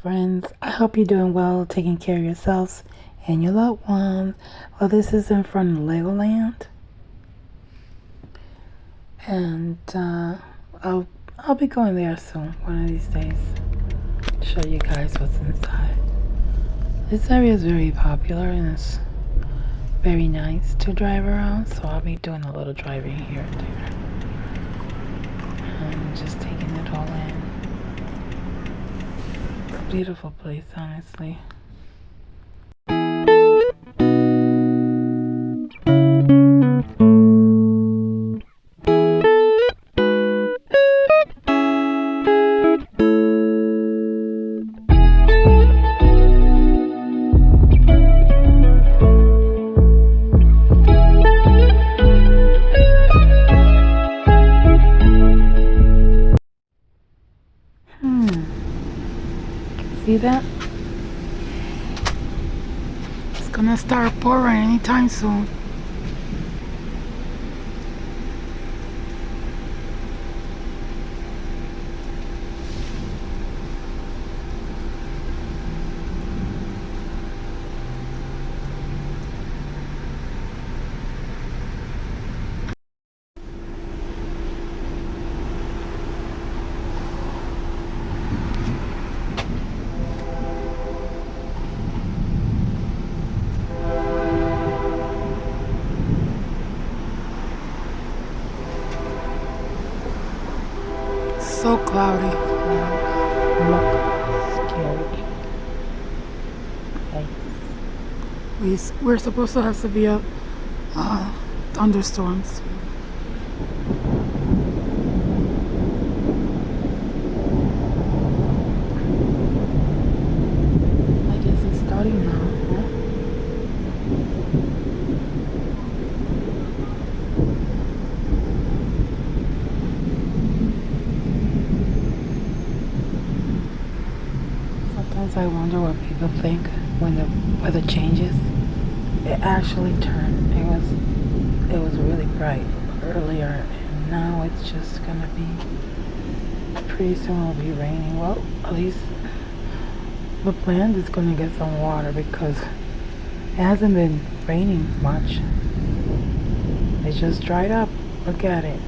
friends. I hope you're doing well, taking care of yourselves and your loved ones. Well, this is in front of Legoland, and I'll be going there soon, one of these days. Show you guys what's inside. This area is very popular and it's very nice to drive around, so I'll be doing a little driving here and there. I'm just taking it all in. It's a beautiful place, honestly. See that? It's gonna start pouring anytime soon. So cloudy. Scary. Okay. We're supposed to have severe thunderstorms. I guess it's starting now. Sometimes I wonder what people think when the weather changes. It actually turned. It was really bright earlier, and now it's just gonna be. Pretty soon it'll be raining. Well, at least the plant is gonna get some water because it hasn't been raining much. It just dried up. Look at it.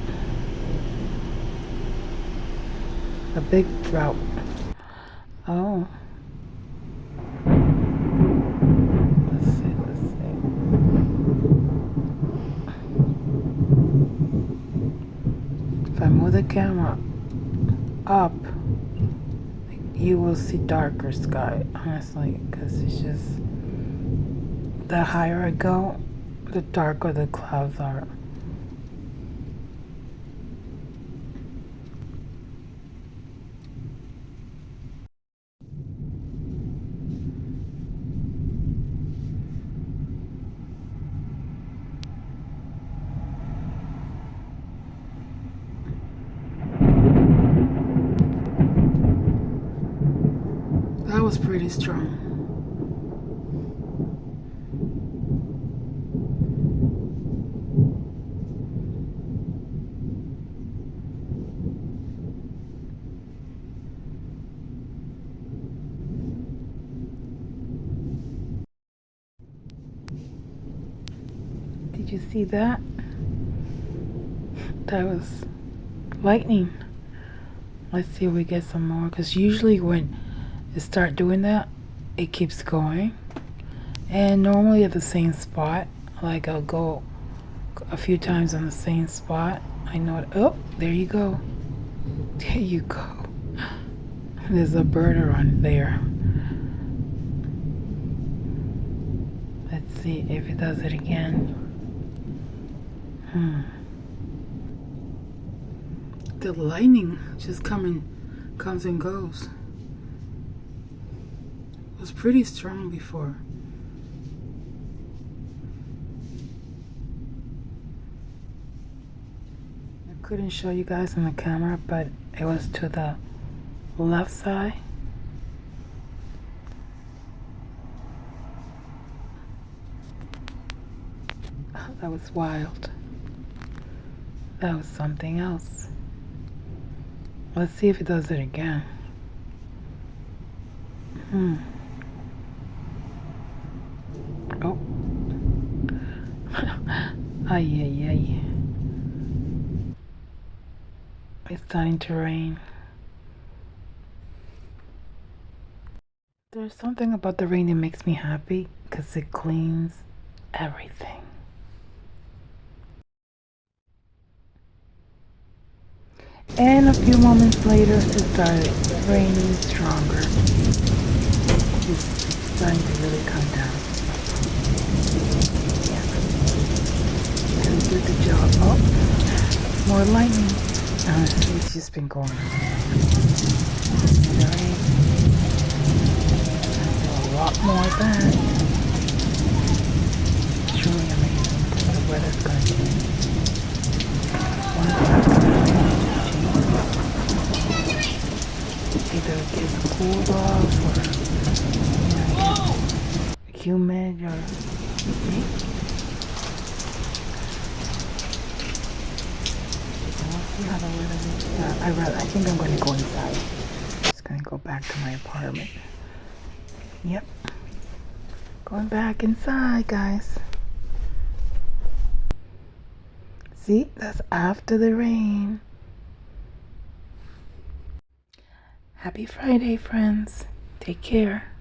A big drought. Oh. Let's see. If I move the camera up, you will see darker sky, honestly, because it's just, the higher I go, the darker the clouds are. That was pretty strong. Did you see that? That was lightning. Let's see if we get some more, because usually when you start doing that, it keeps going, and normally at the same spot. Like I'll go a few times on the same spot. I know it. Oh, there you go. There you go. There's a bird around there. Let's see if it does it again. The lightning just comes and goes. It was pretty strong before. I couldn't show you guys on the camera, but it was to the left side. Oh, that was wild. That was something else. Let's see if it does it again. Hmm. Oh. Ay, ay, ay. It's starting to rain. There's something about the rain that makes me happy because it cleans everything. And a few moments later, it started raining stronger. It's starting to really come down. Yeah. And it did the job. Oh, more lightning. It's just been going. And the rain. A lot more of that. It's truly amazing because the weather's going to change. One after the rain changes. Either it gets cooled off or it gets humid or we'll see how the weather is. I think I'm going to go inside. Just going to go back to my apartment. Yep. Going back inside, guys. See, that's after the rain. Happy Friday, friends. Take care.